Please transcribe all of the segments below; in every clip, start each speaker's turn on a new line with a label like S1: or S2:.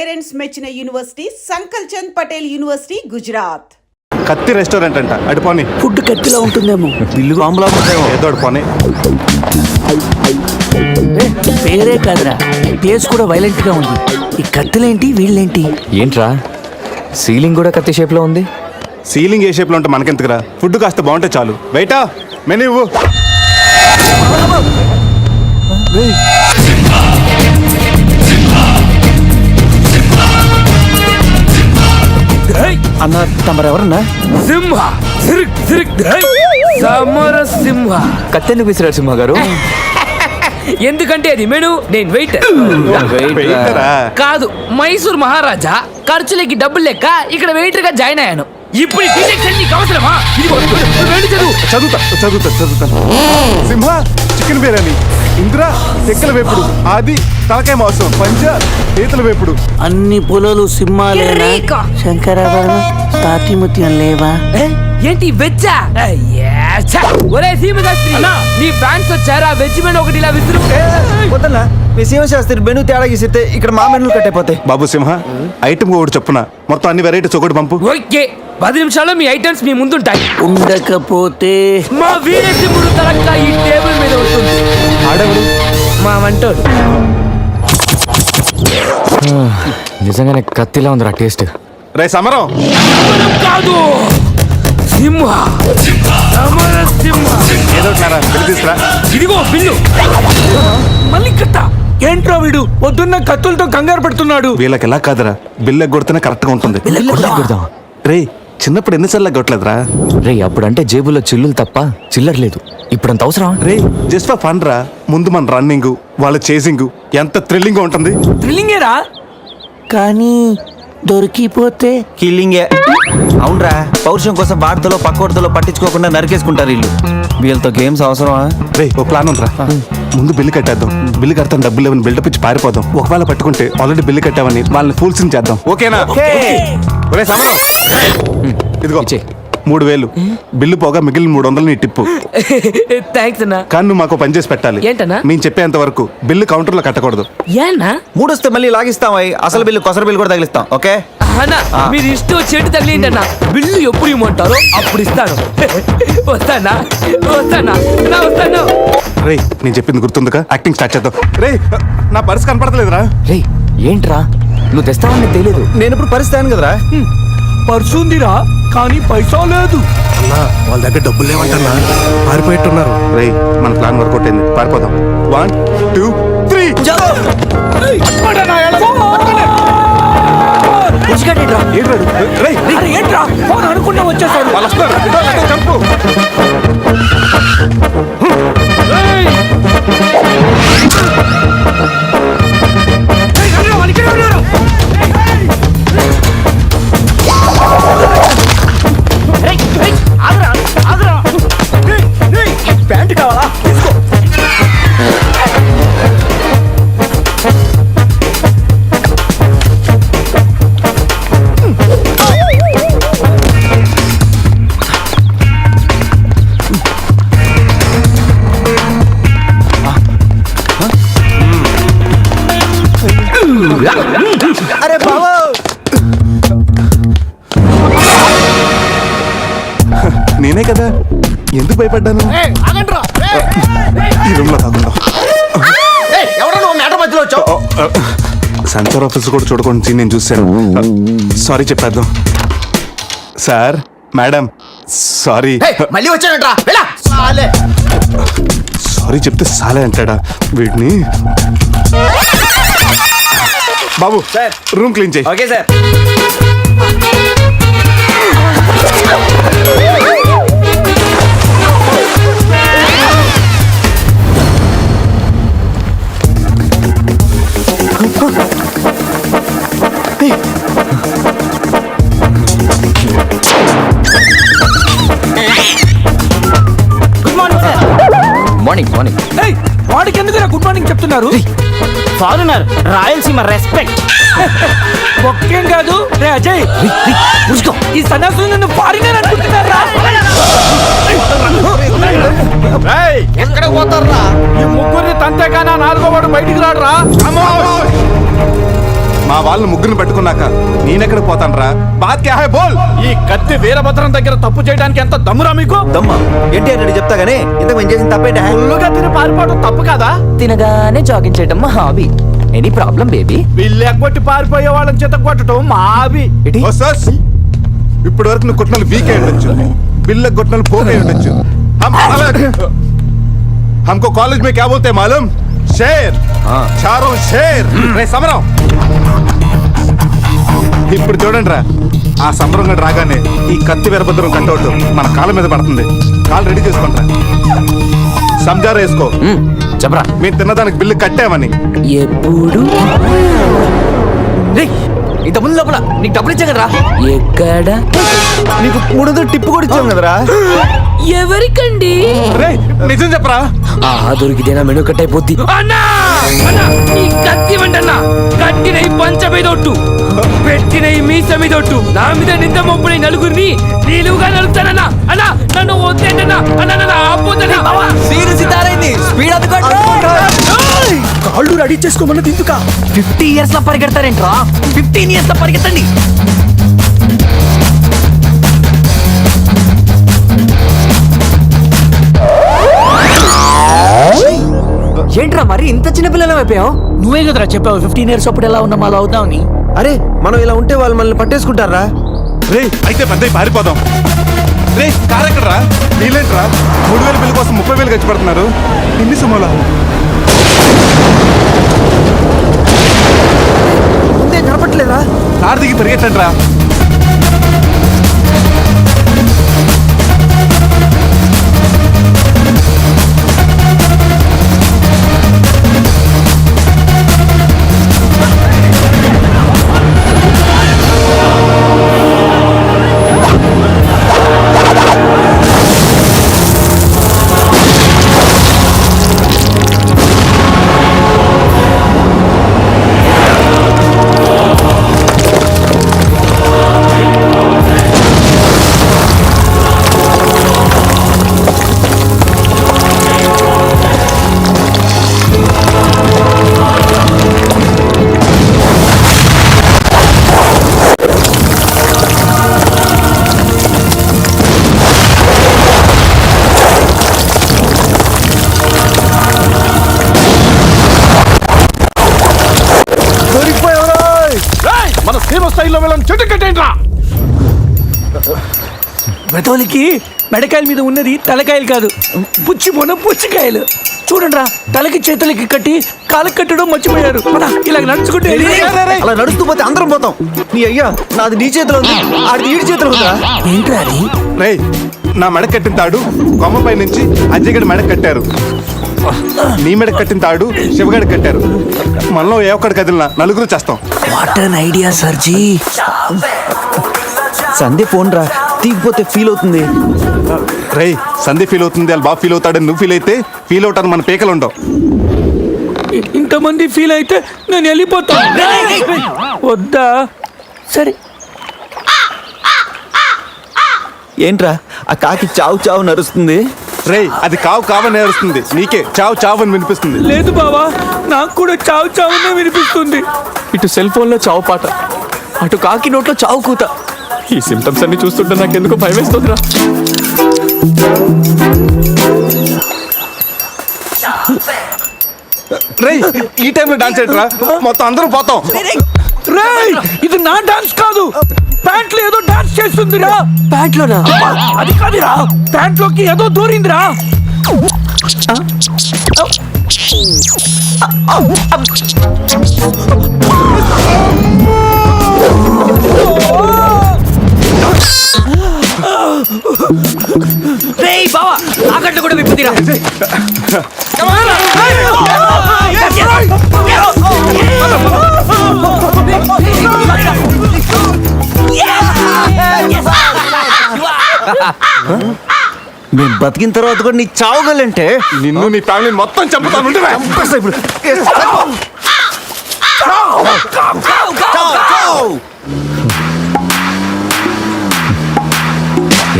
S1: Parents మెచ్చిన university సంకల్ Chand Patel university Gujarat.
S2: కత్తి restaurant అంట అడిపోని.
S3: ఫుడ్ కత్తిలా ఉంటుందేమో, బిల్లు బాంబులా ఉంటాయేమో.
S2: ఏదో అడిపోని.
S3: పేరే కాదురా, ప్లేస్ కూడా వైలెంట్ గా ఉంది. ఈ కత్తులేంటి, వీళ్ళేంటి?
S4: ఏంట్రా సీలింగ్ కూడా కత్తి షేప్ లో ఉంది?
S2: సీలింగ్ ఏ షేప్ లో ఉంటే మనకెందుకురా, ఫుడ్ కాస్త బాగుంటే చాలు. బయట మెనూ ఇవ్వు.
S3: అన్న తమరెవరన్నా?
S5: సింహ సమర సింహ.
S4: కత్తెందుకు విసిరారు సింహ గారు?
S5: ఎందుకంటే అది మెను, నేను వెయిటర్
S2: వెయిటరా?
S5: కాదు, మైసూర్ మహారాజా. ఖర్చులకి డబ్బులు లెక్క ఇక్కడ వెయిటర్ గా జాయిన్ అయ్యాను. ఇప్పుడు ఈ డిటెక్షన్ నీకు అవసరమా? ఇదిగో, వెళ్ళి చదువు.
S2: చదువుతాను. సింహ చికెన్ బిర్యానీ, ఇంద్ర తెక్కల వేపుడు, ఆది తలకాయ మాంసం, పంజా పీతల వేపుడు.
S3: అన్ని పొలాలు సింహాలేనా?
S5: రేఖ.
S3: శంకరాభరణం సాతిముత్యం లేవా?
S5: ఏంటి వెజ్జా? ఒరే సీమశాస్త్రి, నీ ఫ్యాన్స్ వచ్చారా? వెజ్ మెను ఒకటి ఇలా విసురు.
S6: వద్దన్నా, మీ శివశాస్త్రి మెను తేడా గీసితే ఇక్కడ మా మెనూలు కట్టయిపోతాయి.
S2: బాబు సింహ, ఐటమ్ ఒకటి చెప్పున మొత్తం అన్ని వెరైటీస్ ఒకటి పంపు.
S5: ఓకే, 10 నిమిషాల్లో మీ ఐటమ్స్ మీ ముందుంటాయి.
S3: ఉండకపోతే
S5: మా వీరసింహుడు తరక్క ఈ టేబుల్ మీద ఉంటుంది.
S2: ఆడెవడు?
S5: మా వంటోడు.
S4: నిజంగానే కత్తిలా ఉందిరా టేస్ట్.
S2: రే సమరం.
S5: సమరం కాదు, సింహ. సమర సింహ.
S2: ఏదో బిల్లు తీసుకురా.
S5: ఇదిగో బిల్లు. మళ్ళీ కట్ట.
S3: ఏంట్రా వీడు పొద్దున్న కత్తులతో కంగారు పెడుతున్నాడు?
S2: వీళ్ళకి ఎలా కాదురా, బిల్లు ఎగ్గొడితేనే కరెక్ట్ గా ఉంటుంది. రే చిన్నప్పుడు ఎన్నిసార్లు ఎగ్గొట్టలేదురా?
S4: రే అప్పుడంటే జేబులో చిల్లులు తప్ప చిల్లర లేదు. ఇప్పుడంత అవసరం?
S2: రే జస్ట్ ఫర్ ఫన్ రా. ముందు మన రన్నింగ్, వాళ్ళ చేసింగ్ ఎంత థ్రిల్లింగ్ గా ఉంటుంది.
S5: థ్రిల్లింగేరా,
S3: కానీ దొరికిపోతే
S6: కిల్లింగే. అవునరా, పౌరుషం కోసం వార్తలో పక్కోడతలో పట్టించుకోకుండా నరికేసుకుంటారు వీళ్ళు. వీళ్ళతో గేమ్స్ అవసరమా?
S2: రే ఓ ప్లాన్ ఉందిరా. ముందు బిల్లు కట్టేద్దాం. బిల్లు కడతాను డబ్బులు లేవని బిల్డప్ ఇచ్చి పారిపోదాం. ఒకవేళ పట్టుకుంటే ఆల్రెడీ బిల్లు కట్టామని వాళ్ళని ఫూల్స్ చేద్దాం. ఓకేనా? ఒరే సమరం, ఇదిగో 3000 బిల్లు పోగా మిగిలిన 300 నీ టిప్పు.
S5: థ్యాంక్స్ అన్నా.
S2: కానీ నువ్వు మాకు పని చేసి పెట్టాలి.
S5: ఏంటన్నా?
S2: మేము చెప్పేంత వరకు బిల్లు కౌంటర్ లో కట్టకూడదు.
S5: ఏనా?
S6: మూడొస్తే మళ్ళీ లాగిస్తాం. అసలు బిల్లు కొసర బిల్లు కూడా తగిలిస్తాం. ఓకే
S5: అన్నా, మీరు ఇష్టం వచ్చేట్టు తగిలిండి అన్న. బిల్లు ఎప్పుడు ఇమ్మంటారో అప్పుడు ఇస్తాను. వస్తానా వస్తాను.
S2: రే నేను చెప్పింది గుర్తుందిగా? యాక్టింగ్ స్టార్ట్ చేద్దాం. రే నా పర్స్ కనపడతలేదురా.
S4: రే ఏంట్రా నువ్వు తెస్తావని తెలియదు.
S6: నేను ఇప్పుడు పరిస్థితి కదరా.
S3: పర్సుందిరా, కానీ పైసా లేదు.
S2: వాళ్ళ దగ్గర డబ్బులు లేవంటన్నా, పారిపోయేట్టున్నారు. రే మన ప్లాన్ వర్కౌట్ అయింది, పారిపోదాం. 1 2 3
S3: ఏంట్రా ఫోన్ అనుకున్నా వచ్చేసాడు.
S2: వాళ్ళు వస్తున్నారు. చంపు.
S6: ప్యాంట్ కావాలా? తీసుకో. అరే బాబు,
S2: నేనే కదా, ఎందుకు భయపడ్డాను? ఈ రూమ్ లో కాకుండా సెన్సార్ ఆఫీస్ కూడా చూడకుండా నేను చూశాను. సారీ చెప్పేద్దాం. Sir madam sorry.
S6: మళ్ళీ వచ్చానంట్రా.
S2: సారీ చెప్తే సాలే అంటాడా వీడిని? బాబు
S6: సార్
S2: రూమ్ క్లీన్ చేయి.
S6: Okay sir.
S4: మార్నింగ్
S3: వాడికి ఎందుకు గుడ్ మార్నింగ్ చెప్తున్నారు?
S6: Foreigner, Rayalaseema respect.
S3: ఒక్కేం కాదు. రే అజయ్, ఈ సన్నాసులు నన్ను ఫారినర్ అనుకుంటున్నారా?
S6: ఎక్కడ పోతారా?
S3: ఈ ముగ్గురిని తంతేగానా 4వ వాడు బయటికి రాడురా.
S2: మా వాళ్ళని ముగ్గురిని పట్టుకున్నాక నేనెక్కడ పోతానరా? బాత్ క్యా హై బోల్.
S3: ఈ కత్తి వీరభద్రం దగ్గర తప్పు చేయడానికి ఎంత దమ్మురా మీకు?
S6: దమ్మా ఏంటి అని చెప్తా గానీ ఇంతకు మేము చేసిన తప్పేంటి?
S3: ఫుల్లుగా తిని పారిపోవడం తప్పు కాదా?
S7: తినగానే జాగింగ్ చేయడం మా హాబీ. Any problem baby?
S3: వీళ్ళు ఎగ్గొట్టి పారిపోయే వాళ్ళని చేత కొట్టడం మా హాబీ.
S2: ఓ సస్, ఇప్పటి వరకు నువ్వు కొట్టిన వీక్ అయి ఉండొచ్చు, బిల్ల కొట్టిన పోక్ అయి ఉండొచ్చు. हमको कॉलेज में क्या बोलते हैं मालूम? शेर. चारों शेर. రే సమరం. ఇప్పుడు చూడండి రా, ఆ సమరం గడు రాగానే ఈ కత్తి వీరభద్రం కట్అవుట్ మన కాళ్ళ మీద పడుతుంది. కాళ్ళు రెడీ చేసుకుంటా. సంజారా వేసుకో.
S4: చెప్పరా.
S2: మేము తిన్నదానికి బిల్లు కట్టామని.
S7: ఎప్పుడు?
S4: ఇంత ముందు లోపల నీకు డబ్బులు ఇచ్చా కదరా.
S7: ఎక్కడ?
S6: నీకు 300 టిప్పు కూడా ఇచ్చాం కదరా.
S7: ఎవరికండి?
S2: రే నిజం చెప్పరా.
S7: దొరికితేనా మెను కట్ అయిపోద్ది.
S5: అన్నా అన్నా ఈ కత్తి వంటన్నా కట్టిన ఈ పంచ మీదొట్టు, పెట్టిన ఈ మీస మీదొట్టు, నా మీద నింద మొప్పుని నలుగురిని నీలుగా నలుపుతానన్నా. అన్నా నన్ను వద్దేంటన్నా. అన్నా నన్ను ఆపోతన్నా.
S7: స్పీడ్ అందుకోండి.
S3: కాళ్ళు రెడీ చేసుకోమన్నది ఎందుక?
S7: 50 years లో పరిగెడతారేంట్రా? 15 years లో పరిగెత్తండి. ఏంట్రా మరి ఇంత చిన్న పిల్లలు అయిపోయావు?
S3: నువ్వే కదరా చెప్పావు 15 years అప్పుడు ఎలా ఉన్నాం అలా అవుతామని.
S6: అరే మనం ఇలా ఉంటే వాళ్ళు మనల్ని పట్టేసుకుంటారా?
S2: రే అయితే పెద్ద పారిపోదాం. రే కారు ఎక్కడరా? నీళ్ళేంట్రా 3000 బిల్లు కోసం 30,000 ఖర్చు పెడుతున్నారు. ఎన్ని సుమోలా?
S6: ముందే కనపట్లేదా?
S2: కారు దిగి పరిగెట్టండి రా.
S3: మన సేవ స్థాయిలో వెళ్ళని చెట్టు కట్టేంట్రా. వెతోలికి మెడకాయల మీద ఉన్నది తలకాయలు కాదు, పుచ్చిపోన పుచ్చికాయలు. చూడండిరా, తలకి చేతులకి కట్టి కాళ్ళకి కట్టడం మర్చిపోయారు. ఇలా నడుచుకుంటే
S6: అలా నడుస్తూ పోతే అందరం పోతాం. నీ అయ్యా నాది నీ చేతిలో ఉంది, ఆడిది ఈడి చేతిలో ఉందా?
S3: ఏంట్రా అది?
S2: రే నా మెడ కట్టిన తాడు కొమ్మపై నుంచి అజ్జగడి మెడ కట్టారు. నీ మెడ కట్టిన తాడు శివగడి కట్టారు. మనలో ఏ ఒక్కడి కదిలినా నలుగురు చేస్తాం.
S3: What an idea sir ji.
S6: Sandhya phone రా, తీగిపోతే ఫీల్ అవుతుంది.
S2: రే సంధి ఫీల్ అవుతుంది, వాళ్ళు బాగా ఫీల్ అవుతాడని నువ్వు ఫీల్ అయితే ఫీల్ అవుతాను మన పేకలు ఉండవు.
S3: ఇంతమంది ఫీల్ అయితే నేను వెళ్ళిపోతా. వద్దా? సరే.
S6: ఏంట్రా ఆ కాకి చావు చావు నరుస్తుంది?
S2: రే అది కావు కావని నేరుస్తుంది, నీకే చావు చావు అని వినిపిస్తుంది.
S3: లేదు బావా, నాకు కూడా చావు చావునే వినిపిస్తుంది.
S4: ఇటు సెల్ ఫోన్ లో చావు పాట, అటు కాకి నోట్లో చావు కూత. ఈ సిమ్టమ్స్ అన్ని చూస్తుంటే నాకు ఎందుకో భయం వేస్తుందిరా.
S2: రే ఈ టైంలో డాన్స్ ఏంట్రా? మొత్తం అందరం పోతాం.
S3: రేయ్, ఇది నా డాన్స్ కాదు, ప్యాంట్ లో ఏదో డాన్స్ చేస్తుందిరా.
S7: ప్యాంట్ లోనా?
S3: అది కాదురా, ప్యాంట్ లోకి ఏదో దూరిందిరా.
S7: రేయ్ బావా, ఆగట్టు కూడా విప్పుదిరా.
S6: మేము బతికిన తర్వాత కూడా నీ చావుగలంటే
S2: నిన్ను నీ ఫ్యామిలీ మొత్తం చంపుతాను.
S6: ఇప్పుడు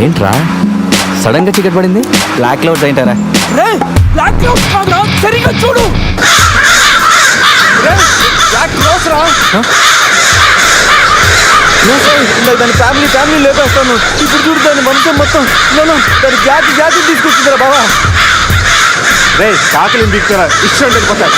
S4: ఏంట్రా సడన్ గా చీకటి పడింది?
S6: బ్లాక్ క్లౌడ్స్ ఏంటారా?
S3: రేయ్, బ్లాక్ క్లౌడ్స్ కాదురా, సరిగ్గా చూడు.
S2: బ్లాక్ క్లోజ్ రా.
S6: దాని ఫ్యామిలీ ఫ్యామిలీ లేపేస్తాను. ఇప్పుడు చూడు దాని వంశం మొత్తం దాని జాతి జాతి తీసుకొచ్చిందిరా బాబా.
S2: రే కాకులు దిక్కురా ఇష్టం వెళ్ళిపోతారు.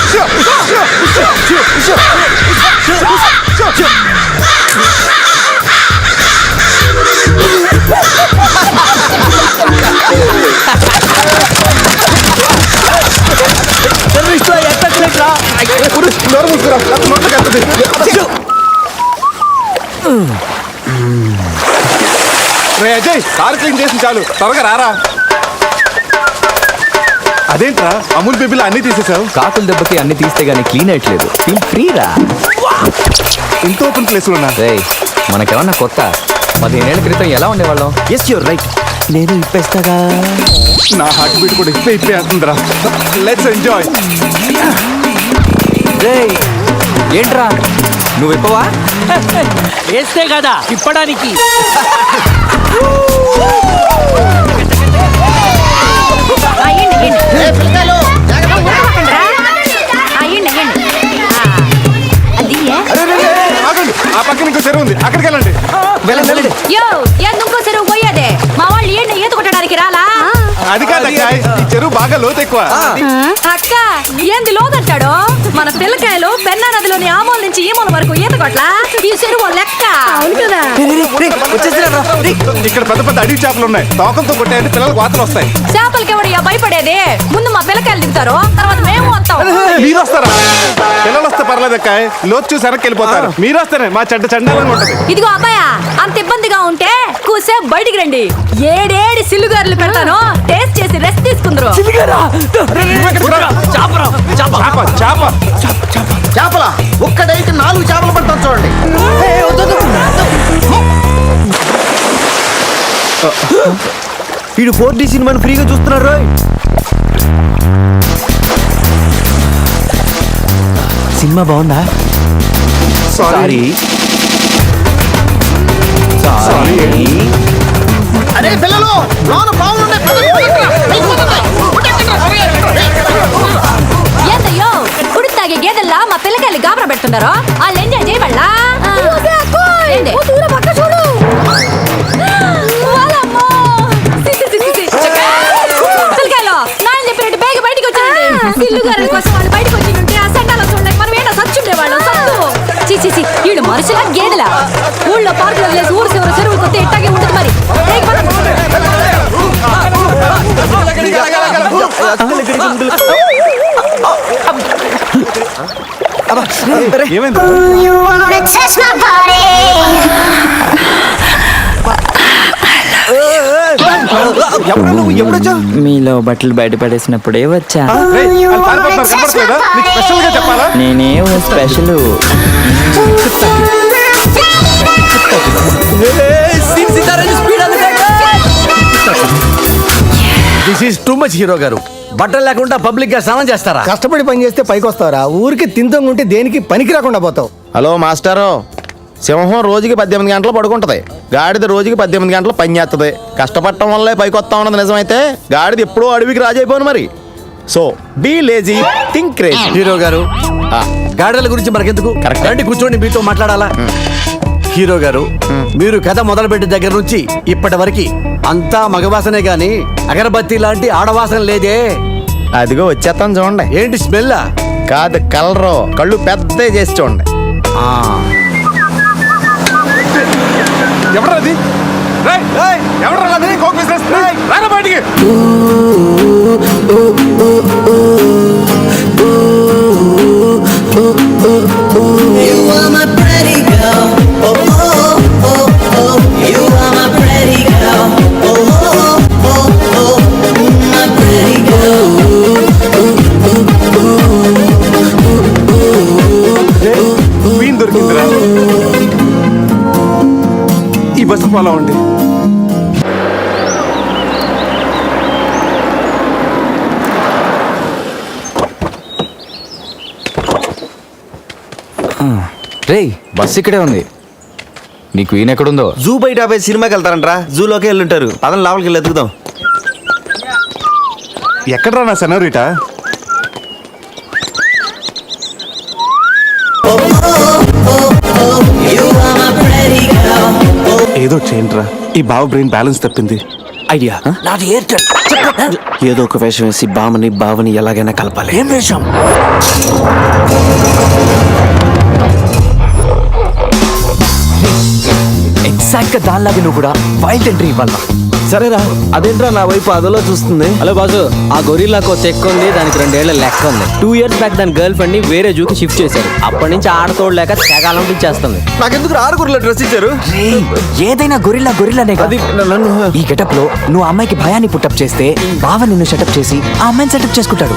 S2: రే అజయ్ కారు క్లీన్ చేసి చాలు, త్వరగా రారా. అదేంట్రా అమూల్ బేబీలో అన్ని తీసేసావు?
S7: కాకుల దెబ్బకి అన్ని తీస్తే గానీ క్లీన్ అయ్యట్లేదు. ఫీల్ ఫ్రీ రా.
S2: ఇంత ఓపెన్ ప్లేస్ ఉన్నా
S7: రేయ్, మనకేమన్నా కొత్త? 15 ఏళ్ల క్రితం ఎలా ఉండేవాళ్ళం?
S6: Yes you're right. నేను ఇప్పేస్తాగా.
S2: నా హార్ట్ బీట్ కూడా ఇప్పే అవుతుందిరా. Let's enjoy.
S7: రేయ్, ఏంట్రా నువ్వు ఇప్పవా?
S3: వేస్తే కదా ఇప్పడానికి.
S2: ఆగండి, ఆ పక్కన ఇంకో చెరువు ఉంది, అక్కడికి వెళ్ళండి.
S7: వెళ్ళండి.
S8: యో ఎందుకో చెరువు పోయేదే మా వాళ్ళు ఏంటి ఈత కొట్టడానికి రాలా
S2: అది కాదక్క, ఈ చెరువు బాగా లోతు ఎక్కువ.
S8: అక్క ఏంది లోదంటాడు మన పిల్లకాయలు పెన్నా నదిలోని ఆ మూల నుంచి ఈ మూల వరకు ఈత కొట్లా ఈ చెరువు లెక్క అవును కదా
S2: ఇక్కడ పెద్ద పెద్ద అడవి చేపలు ఉన్నాయి, తోకలతో కొట్టాయంటే పిల్లలకు వాతలు వస్తాయి.
S8: చేపలకి ఎవడయ్యా భయపడేది ముందు మా పిల్లకాయలు దిగుతారు తర్వాత మేము వస్తాం
S2: మీరు వస్తారా? పిల్లలు వస్తే పర్లేదక్క, లోతు చూసి వెనక్కి వెళ్ళిపోతారు. మీరు వస్తేనే మా చెడ్డ చండాలంగా ఉంటది.
S8: ఇదిగో అబ్బాయా అంత ఇబ్బందిగా ఉంటే కూసేపు బయటికి రండి. ఏడేడి సిల్లుగారులు పెడతాను టేస్ట్ చేసి రెస్ట్ తీసుకుందరు
S6: చేపల ఒక్కడైతే 4 చేపలు పడతాను చూడండి. వీడు 4D సినిమాని ఫ్రీగా చూస్తున్నారు. సినిమా బాగుందా?
S2: సారీ.
S6: అరే పిల్లలు లోన బాగుండే
S8: ఏందయ్యో కుడి తాగే గేదెల్లా మా పిల్లకాయలు గాబరా పెడుతున్నారు వాళ్ళు ఎంజాయ్ చేయబడలా పిల్లకాయలు నాయన చెప్పినట్టు బేగ బయటికి వచ్చారండి సిల్లుగారుల కోసం వాళ్ళు బయటకు వచ్చి ఉంటే ఆ సండాలో చూడలేక మనం ఏంటో సచ్చుండేవాళ్ళం సత్తు చీచి వీళ్ళు మనుషుల గేదెలా ఊళ్ళో పార్కులు వదిలేసి ఊరు చివరి చెరువులు కొత్త ఇట్టాగే ఉంటుంది మరి
S2: ఏమైంది?
S7: మీలో బట్టలు బయట పడేసినప్పుడే వచ్చా.
S2: రేయ్, వాళ్ళు పారిపోతున్నారు, కనపడట్లేదా? నీకు స్పెషల్గా చెప్పాలా?
S7: నేనేమో special.
S3: This is too much hero గారు. బట్టలు లేకుండా పబ్లిక్ గా స్నానం చేస్తారా?
S9: కష్టపడి పని చేస్తే పైకి వస్తావరా? ఊరికి తింతం ఉంటే దేనికి పనికి రాకుండా పోతావు.
S6: హలో మాస్టారు, సింహం రోజుకి 18 గంటలు పడుకుంటది, గాడిద రోజుకి 18 గంటలు పని చేస్తుంది. కష్టపడటం వల్లే పైకి వస్తా ఉన్నది నిజమైతే గాడిద ఎప్పుడూ అడవికి రాజైపోను మరి. So be lazy, think crazy.
S3: Hero గారు, గాడిదల గురించి మనకెందుకు?
S6: Correct.
S3: రండి కూర్చోండి, మీతో మాట్లాడాలా. హీరో గారు, మీరు కథ మొదలుపెట్టిన దగ్గర నుంచి ఇప్పటి వరకు అంతా మగవాసనే గాని అగరబత్తి లాంటి ఆడవాసన లేదే.
S6: అదిగో వచ్చేస్తాను చూడండి.
S3: ఏంటి స్మెల్?
S6: కాదు కలరు, కళ్ళు పెద్ద చేసి చూడండి.
S2: ఎవరు అది? ఎవరు అది? కోక్ బిజినెస్ రారా బయటికి. క్వీన్ దొరికిందిరా. ఈ బస్సు ఫాలో అవ్వండి.
S7: రేయ్, బస్ ఇక్కడే ఉంది. నీ క్వీన్ ఎక్కడుందో?
S6: జూ బయట ఆపే సినిమాకి వెళ్తారంట్రా, జూలోకి వెళ్ళుంటారు. పదం లోపలికి వెళ్ళి ఎత్తుకుదాం.
S2: ఎక్కడరా నా senorita?
S10: You are my pretty girl.
S2: ఏదో చేయండిరా, ఈ బావ బ్రెయిన్ బ్యాలెన్స్ తప్పింది.
S4: ఐడియా
S3: నాది ఎయిర్టెల్.
S4: ఏదో ఒక వేషం వేసి బావని ఎలాగైనా కలపాలి.
S3: ఏం వేషం?
S7: ఎగ్జాక్ట్ గా దానిలాగే నువ్వు కూడా వైల్డ్ ఎంట్రీ ఇవ్వాలా.
S4: సరేరా, అదేంట్రా నా వైపు అదలో చూస్తుంది.
S10: హలో బాసు, ఆ గొరిల్లాకో తెక్క ఉంది, దానికి 2 ఏళ్ల లెక్క ఉంది. 2 years బ్యాక్ దాని గర్ల్ ఫ్రెండ్ ని వేరే జూకి షిఫ్ట్ చేశారు. అప్పటి నుంచి ఆడతోడలేక తెగాలం చేస్తుంది.
S4: నాకెందుకు ఆరుగురులో డ్రెస్ ఇచ్చారు?
S7: రేయ్, ఏదైనా గొరిల్లానే
S4: అది నన్ను
S7: ఈ గెటప్ లో నువ్వు ఆ అమ్మాయికి భయాన్ని పుట్టప్ చేస్తే బావ నిన్ను సెటప్ చేసి ఆ అమ్మాయిని సెటప్ చేసుకుంటాడు.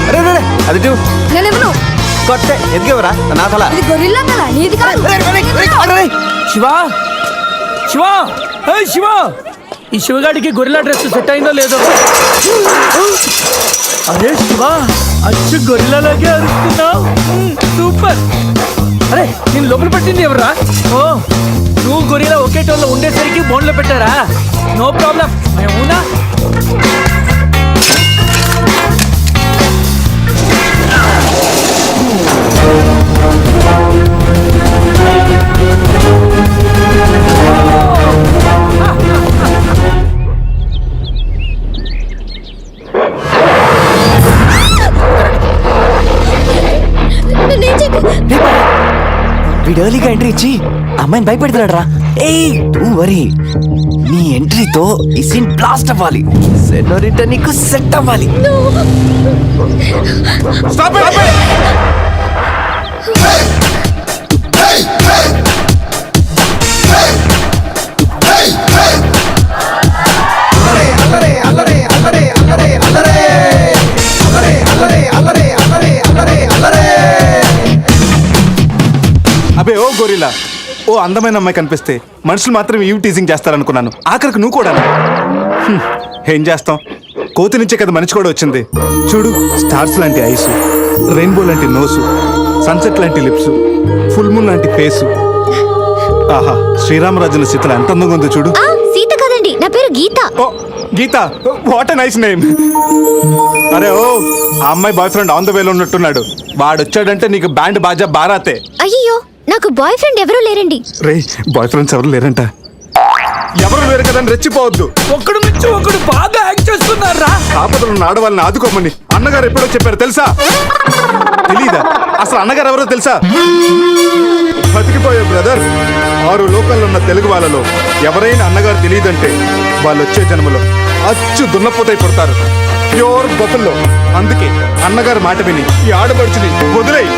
S2: అరే రే, అది ఇటు.
S8: నేనెవరు?
S2: కొట్టే ఎదిగేవరా నా తల.
S8: ఇది గొరిల్లా కల, నీది కాదు.
S3: శివా, శివా, ఏయ్ శివా, ఈ శివగాడికి గొరిల్లా డ్రెస్ సెట్ అయిందో లేదో. అరే శివా, అచ్చు గొరిల్లాలాగే అరుస్తున్నావు. సూపర్. అరే నేను లోపల పెట్టింది ఎవరా? ఓ, నువ్వు గొరిల్లా ఒకే టోన్లో ఉండేసరికి బోన్లో పెట్టారా? నో ప్రాబ్లం, మేమున్నా.
S7: వీడు ఎర్లీగా ఎంట్రీ ఇచ్చి అమ్మాయిని భయపెడతాడు రా. ఏయ్ డోంట్ వరీ, నీ ఎంట్రీతో ఈ సీన్ బ్లాస్ట్ అవ్వాలి. సెనోరిటా నీకు సెట్ అవ్వాలి.
S2: Stop it! అబే ఓ గొరిల్లా, ఓ అందమైన అమ్మాయి కనిపిస్తే మనుషులు మాత్రం ఈవ్ టీజింగ్ చేస్తారనుకున్నాను. ఆఖరికి నువ్వు కూడా. ఏం చేస్తాం, కోతి నుంచే కదా మనిషి కూడా వచ్చింది. చూడు, స్టార్స్ లాంటి ఐస్, రెయిన్బో లాంటి నోసు, సన్సెట్ లాంటి లిప్స్, ఫుల్ మూన్ లాంటి ఫేసు. ఆహా, శ్రీరామరాజుల సీతలు ఎంత అందంగా ఉందో చూడు.
S8: సీత కాదండి, నా పేరు గీత.
S2: ఓ గీత, వాట్ ఎ నైస్ నేమ్. అరే ఓ, ఆ అమ్మాయి బాయ్ ఫ్రెండ్ ఆన్ ద వేలో ఉన్నట్టున్నాడు. వాడు వచ్చాడంటే నీకు బ్యాండ్ బాజా బారాతే.
S8: అయ్యో, నాకు బాయ్ ఫ్రెండ్ ఎవరూ లేరండి.
S2: రే, బాయ్ ఫ్రెండ్స్ ఎవరు లేరంట. ఎవరు లేరు కదని రెచ్చిపోవద్దు.
S3: ఒక్కడు మించి ఒకడు బాగా యాక్ట్ చేస్తున్నారా?
S2: ఆపదలు ఉన్న ఆడవాళ్ళని ఆదుకోమని అన్నగారు ఎప్పుడో చెప్పారు తెలుసా? తెలీదా? అసలు అన్నగారు ఎవరో తెలుసా? బతికిపోయే బ్రదర్, 6 లోకాల్లో ఉన్న తెలుగు వాళ్ళలో ఎవరైనా అన్నగారు తెలియదంటే వాళ్ళు వచ్చే జన్మలో అచ్చు దున్నపోతై పుడతారు. ప్యూర్ బొఫల్లో. అందుకే అన్నగారు మాట విని ఈ ఆడపడుచుని వదిలేయి.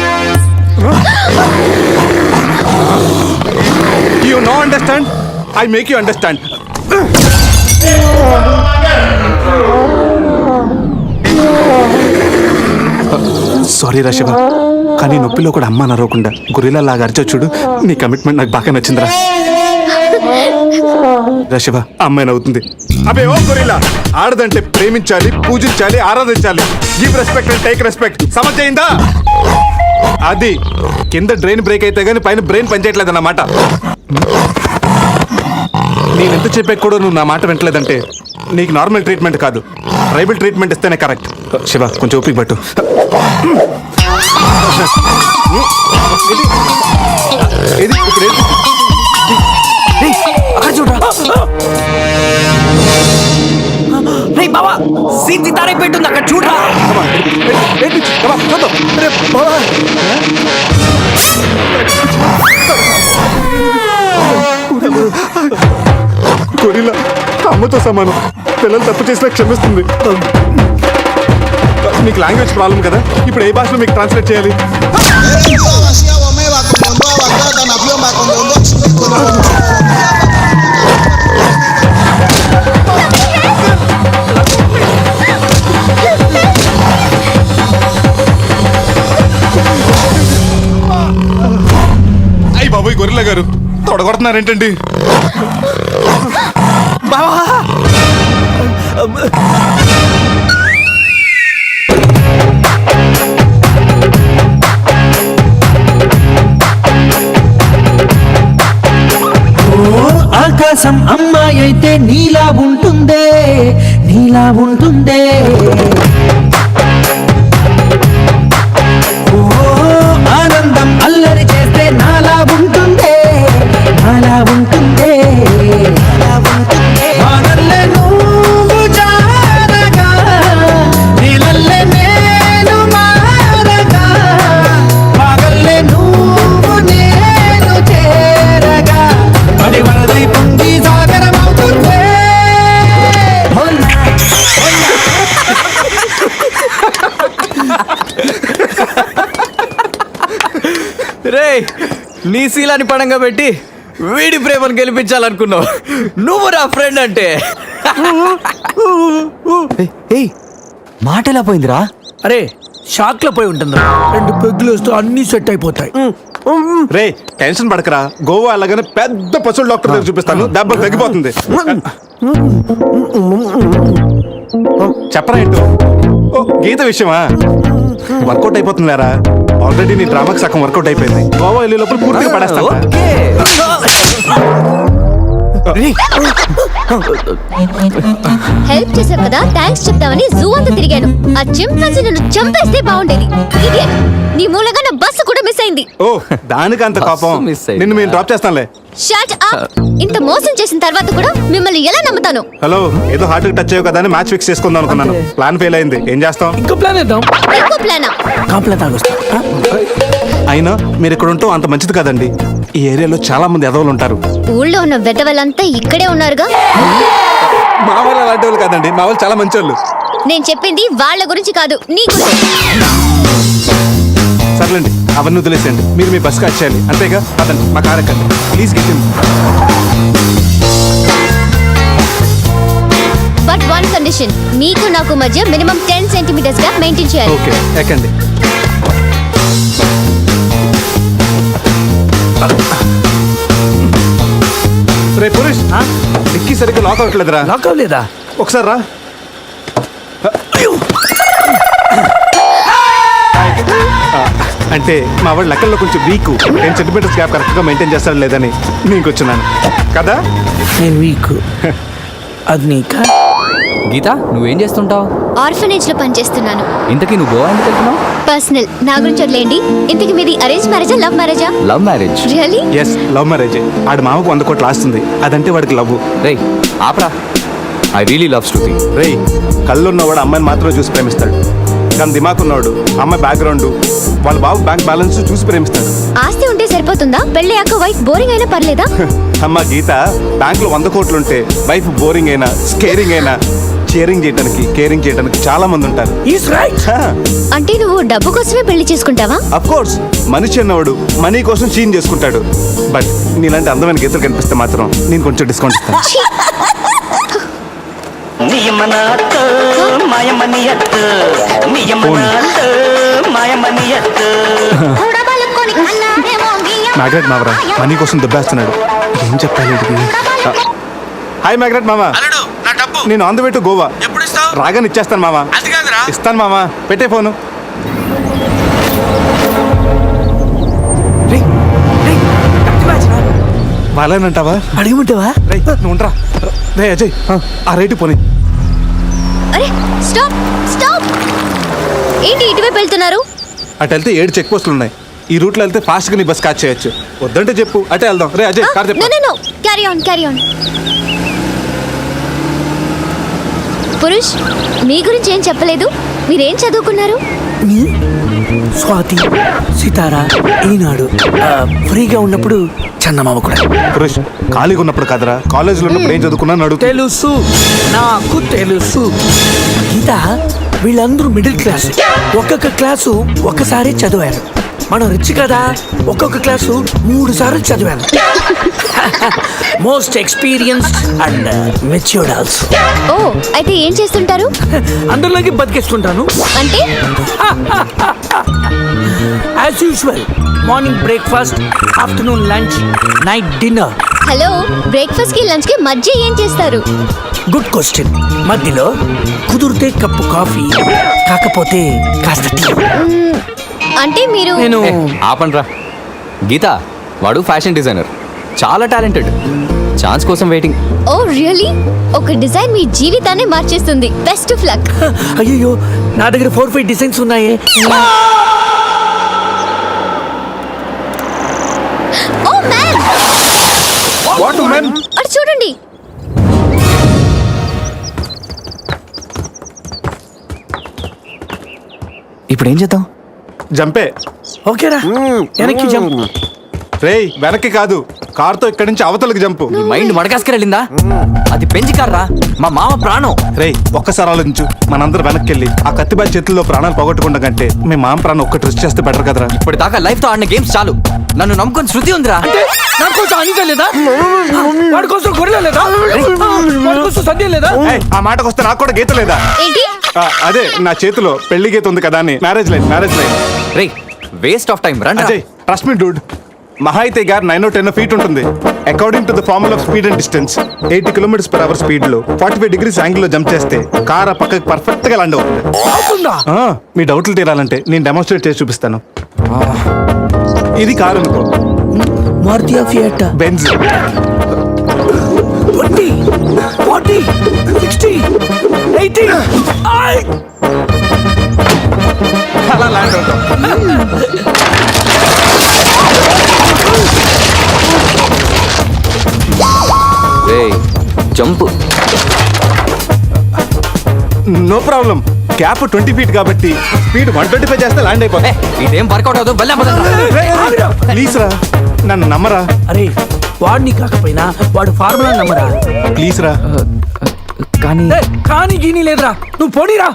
S2: You know understand? I make you understand. Sorry రా శివ, కానీ నొప్పిలో కూడా అమ్మ నరవకుండా గొరిల్లా లాగా అరిచో చూడు. నీ కమిట్మెంట్ నాకు బాగా నచ్చిందిరా. రా శివ, అమ్మాయి నవ్వుతుంది. అబే ఓ గొరిల్లా, ఆడదంటే ప్రేమించాలి, పూజించాలి, ఆరాధించాలి. Give respect and take respect. సమజైందా? అది కింద డ్రైన్ బ్రేక్ అయితే గానీ పైన బ్రెయిన్ పనిచేయట్లేదు అన్నమాట. నేను ఎంత చెప్పాక కూడా నువ్వు నా మాట వింటలేదంటే నీకు నార్మల్ ట్రీట్మెంట్ కాదు, ట్రైబల్ ట్రీట్మెంట్ ఇస్తేనే కరెక్ట్. శివ, కొంచెం ఓపిక పట్టు. ఇది ఇక్కడ
S7: చూడరా. రే బావా, సీన్ సితారే పెట్టుంది అక్కడ చూడరా.
S2: గొరిల్లా అమ్మతో సమానం. పిల్లలు తప్పు చేసినా క్షమిస్తుంది. మీకు లాంగ్వేజ్ ప్రాబ్లం కదా, ఇప్పుడు ఏ భాషలో మీకు ట్రాన్స్లేట్ చేయాలి? అయ్యి బాబోయ్, గొరిల్లా గారు తొడగొడుతున్నారేంటండి?
S3: ఆకాశం అమ్మాయి అయితే నీలా ఉంటుందే, నీలా ఉంటుందే. ఆనందం అల్లరి చేస్తే
S7: రే నీ శీలాన్ని పడంగా పెట్టి వీడి ప్రేమను గెలిపించాలనుకున్నావు. నువ్వు నా ఫ్రెండ్ అంటే. ఏయ్ మాట ఎలా పోయిందిరా?
S3: అరే షాక్ లో పోయి ఉంటుందిరా. 2 పెగ్గులు వేస్తే అన్ని సెట్ అయిపోతాయి.
S2: రే టెన్షన్ పడకరా, గోవా అలాగనే పెద్ద పశువుల డాక్టర్ దగ్గర చూపిస్తాను, దెబ్బ తగ్గిపోతుంది. చెప్పరా ఏంటో? ఓ గీత విషయమా? వర్కౌట్ అయిపోతుందిలేరా, ఆల్రెడీ నీ డ్రామాకి సగం వర్కౌట్ అయిపోయింది. గోవా వెళ్ళే లోపల పూర్తిగా పడేస్తా.
S7: ఓకే.
S8: హెల్ప్ చేశావు కదా, థ్యాంక్స్ చెప్తామని జూ అంతా తిరిగాను. ఆ చింపాంజీ నన్ను చంపేస్తే బాగుండేది. ఇడియట్, నీ మూలంగా నా బస్సు కూడా మిస్ అయింది.
S2: ఓ దానికి అంత కోపం?
S7: మిస్ అయింది.
S2: నిన్ను మేము డ్రాప్ చేస్తానులే.
S8: Shut up. ఇంత మోసం చేసిన తర్వాత కూడా మిమ్మల్ని ఎలా నమ్ముతాను?
S2: హలో, ఏదో హార్ట్ టచ్ అయ్యో కదా అని మ్యాచ్ ఫిక్స్ చేసుకుందాం అనుకున్నాను. ప్లాన్ ఫెయిల్ అయింది, ఏం చేస్తాం?
S3: ఇంకో ప్లాన్ వేద్దాం.
S8: ఇంకో ప్లానా?
S3: కాంప్లైంట్ తాగొస్తా.
S2: అయినా మీరు ఇక్కడ ఉంటూ అంత మంచిది కదండి. ఈ ఏరియాలో చాలా మంది ఎదవలు ఉంటారు.
S8: ఊళ్ళో ఉన్న వెధవలంతా ఇక్కడే ఉన్నారుగా.
S2: మా వాళ్ళు అలాంటి వాళ్ళు కాదండి, మా వాళ్ళు చాలా మంచి వాళ్ళు.
S8: నేను చెప్పింది వాళ్ళ గురించి కాదు, నీ గురించి.
S2: సర్లేండి, అవన్నీ వదిలేసేయండి. మీరు మీ బస్కి వచ్చేయాలి అంతేగా. అదండి మా కార్ ఎక్కండి ప్లీజ్. గెట్టింది.
S8: బట్ వన్ కండిషన్, మీకు నాకు మధ్య మినిమం 10 సెంటీమీటర్స్ గా మెయింటైన్ చేయాలి.
S2: ఓకే ఎక్కండి. రే పురుష్, డిక్కీ సరిగ్గా లాక్ అవ్వట్లేదురా.
S3: లాక్ అవ్వలేదా?
S2: ఒకసారి రా. అంటే మా వాడు లెక్కల్లో కొంచెం వీక్, 10 సెంటీమీటర్స్ గ్యాప్ కరెక్ట్గా మెయింటైన్ చేస్తాడు లేదని నేను వచ్చున్నాను కదా.
S3: నేను వీక్. అది నీకా?
S7: గీత నువ్వేం చేస్తుంటావు?
S8: ఆర్ఫనేజ్ లో పనిచేస్తున్నాను.
S7: ఇంతకీ నువ్వు గోవా ఎందుకు వెళ్తున్నావు?
S8: పర్సనల్, నా గురించి వదిలేండి. ఇంతకి మీది అరేంజ్ మ్యారేజా, లవ్ మ్యారేజా?
S7: Love marriage.
S8: Really?
S2: Yes, love marriage. ఆడి మామకు 100 కోట్లు ఆస్తుంది, అదంటే వాడికి లవ్.
S7: రేయ్ ఆపరా, ఐ రియలీ లవ్ శృతి.
S2: రేయ్, కళ్ళున్నవాడు అమ్మాయిని మాత్రమే చూసి ప్రేమిస్తాడు, కానీ దిమాక్ ఉన్నవాడు అమ్మాయి బ్యాక్గ్రౌండ్, వాళ్ళ బాబు బ్యాంక్ బ్యాలెన్స్ చూసి ప్రేమిస్తాడు.
S8: ఆస్తి ఉంటే సరిపోతుందా? పెళ్ళయ్యాక వైఫ్ బోరింగ్ అయినా పర్లేదా?
S2: అమ్మ గీత, బ్యాంకులో 100 కోట్లు ఉంటే వైఫ్ బోరింగ్ అయినా స్కేరింగ్ అయినా షేరింగ్ చేయడానికి కేరింగ్ చేయడానికి చాలా మంది ఉంటారు.
S3: Is right.
S8: అంటే నువ్వు డబ్బు కోసమే పెళ్లి చేసుకుంటావా?
S2: అఫ్ కోర్స్, మనిషి అన్నవాడు మనీ కోసం చీన్ చేసుకుంటాడు. బట్ నీలాంటి అందమైన గీతలు కనిపిస్తే మాత్రం నేను కొంచెం డిస్కౌంట్ ఇస్తాను.
S8: ఛీ!
S2: మ్యాగ్రెట్ మావరా మనీ కోసం దెబ్బేస్తున్నాడు, ఏం చెప్పాలి వీడికి? హాయ్ మ్యాగ్రెట్ మామ, నేను on the way to Goa. రాగానే ఇచ్చేస్తాను మామ. ఇస్తాను మామ, పెట్టే ఫోను. వాళ్ళేనంటావా?
S3: అడిగమంటావా?
S2: నువ్వు ఉండరా. రే అజయ్, ఆ రేటు పోనీ.
S8: అరే స్టాప్ స్టాప్! ఏంటి ఇటువైపు వెళ్తున్నారు?
S2: అటు వెళ్తే 7 చెక్ పోస్టులు ఉన్నాయి. ఈ రూట్లో వెళ్తే ఫాస్ట్గా నీ బస్ క్యాచ్ చేయొచ్చు. వద్దంటే చెప్పు, అటే వెళ్దాం. రే అజయ్, కార్ చెప్పు.
S8: No carry on carry on. Purush, మీ గురించి ఏం చెప్పలేదు. మీరేం చదువుకున్నారు?
S3: స్వాతి, సితారా, ఈనాడు. ఫ్రీగా ఉన్నప్పుడు చందమామ కూడా.
S2: పురుష్, ఖాళీగా ఉన్నప్పుడు కదరా, కాలేజీలో ఉన్నప్పుడు ఏం చదువుకున్నాను అడుగు.
S3: తెలుసు, నాకు తెలుసు. గీత, వీళ్ళందరూ మిడిల్ క్లాస్. ఒక్కొక్క క్లాసు ఒక్కసారి చదివారు. మనం రిచ్ కదా, ఒక్కొక్క క్లాసు 3 సార్లు చదివాను. Most experienced and matured also.
S8: ఓ, అయితే ఏం చేస్తుంటారు?
S3: అందరిలోకి బతికేస్తుంటాను.
S8: అంటే
S3: as usual, morning breakfast, afternoon lunch, night dinner.
S8: Hello, breakfast కి లంచ్ కి మధ్య ఏం చేస్తారు?
S3: Good question. మధ్యలో కుదిరితే కప్పు కాఫీ, కాకపోతే కాస్త టీ.
S8: అంటే మీరు
S3: నేను
S7: ఆపండ్రా. గీత, వాడు ఫ్యాషన్ డిజైనర్, చాలా టాలెంటెడ్. ఛాన్స్ కోసం వెయిటింగ్.
S8: ఓ రియల్లీ? ఒక డిజైన్ మీ జీవితాన్ని మార్చేస్తుంది. Best of luck.
S3: అయ్యో, నా దగ్గర 4-5 డిజైన్స్ ఉన్నాయే.
S8: Oh man,
S2: what man?
S8: అటు చూడండి.
S7: ఇప్పుడు ఏం చేద్దాం?
S2: జంపే.
S3: ఓకేరా, వెనక్కి జంప్.
S2: రేయ్ వెనక్కి కాదు, కార్తో ఇక్కడి నుంచి అవతలకి జంపు.
S7: నీ మైండ్ మడకాస్కర్ వెళ్ళిందా? అది పెంచి కార్రా, మా మామ ప్రాణం.
S2: రేయ్ ఒక్కసారి ఆలోచించు, మనందరం వెనక్కి వెళ్ళి ఆ కత్తిబాయి చేతుల్లో ప్రాణాలు పోగొట్టుకుంటా కంటే మీ మామ ప్రాణం ఒక్కటి రిస్క్ చేస్తే బెటర్ కదరా.
S7: ఇప్పటిదాకా లైఫ్ తో ఆడిన గేమ్స్ చాలు. నన్ను నమ్ముకొని శృతి ఉందిరా.
S3: అంటే నా కోసం అనిత లేదా? వాడి కోసం గొర్రెల లేదా? వాడి కోసం సంధ్య లేదా?
S2: ఏయ్, ఆ మాటకు వస్తే నాకు కూడా గీత లేదా?
S8: ఏంటి
S2: అదే నా చేతిలో పెళ్లి గీత ఉంది కదా అని. Marriage line.
S7: Ray waste of time రండి.
S2: అజయ్ ట్రస్ట్ మీ డూడ్, మహా అయితే గారు 9-10 ఫీట్ ఉంటుంది. According to the formula of speed and distance 80 km/h speed లో 45 degrees యాంగిల్ లో జంప్ చేస్తే కార్ ఆ పక్కకి పర్ఫెక్ట్ గా ల్యాండ్ అవుతుంది.
S3: అవుతుందా?
S2: మీ డౌట్లు తీరాలంటే నేను డెమోన్స్ట్రేట్ చేసి చూపిస్తాను. ఇది కారు అనుకో,
S3: మారుతి ఫియట్
S2: బెంజ్.
S3: 20 40 60 80
S2: అలా ల్యాండ్ అవుతాం.
S7: రే jump.
S2: No problem, cap 20 feet కాబట్టి స్పీడ్ 125 చేస్తే ల్యాండ్ అయిపోతాయి.
S7: ఇదేం వర్కౌట్ అవుతుంది.
S2: ప్లీజ్ రా, నన్ను నమ్మరా.
S3: అరే వాడిని కాకపోయినా వాడు ఫార్ములా నమ్మరా.
S2: ప్లీజ్ రా.
S7: కానీ
S3: కానీ గీని లేదురా, నువ్వు పోనీరా.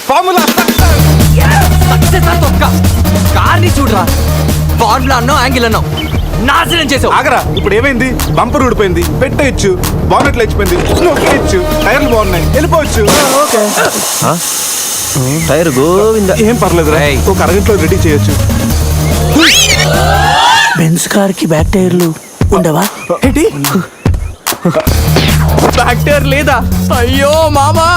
S2: ఫార్ములా
S7: కార్ని చూడరా, ఫార్ములా అన్నావు, యాంగిల్ అన్నావు, నాశనం చేసావు.
S2: ఆగరా, ఇప్పుడు ఏమైంది? బంపర్ ఊడిపోయింది, పెట్టేయచ్చు, బానెట్లు లేచిపోయింది, నొక్కేయచ్చు, టైర్లు బాగున్నాయి, వెళ్ళిపోవచ్చు.
S7: టైర్ గోవింద.
S2: ఏం పర్లేదు, ఒక అరగంటలో రెడీ చేయొచ్చు.
S3: బెంజ్ కార్ కి బ్యాక్ టైర్లు ఉండవా?
S2: ఏంటి?
S7: బ్యాక్ టైర్ లేదా? అయ్యో మామా.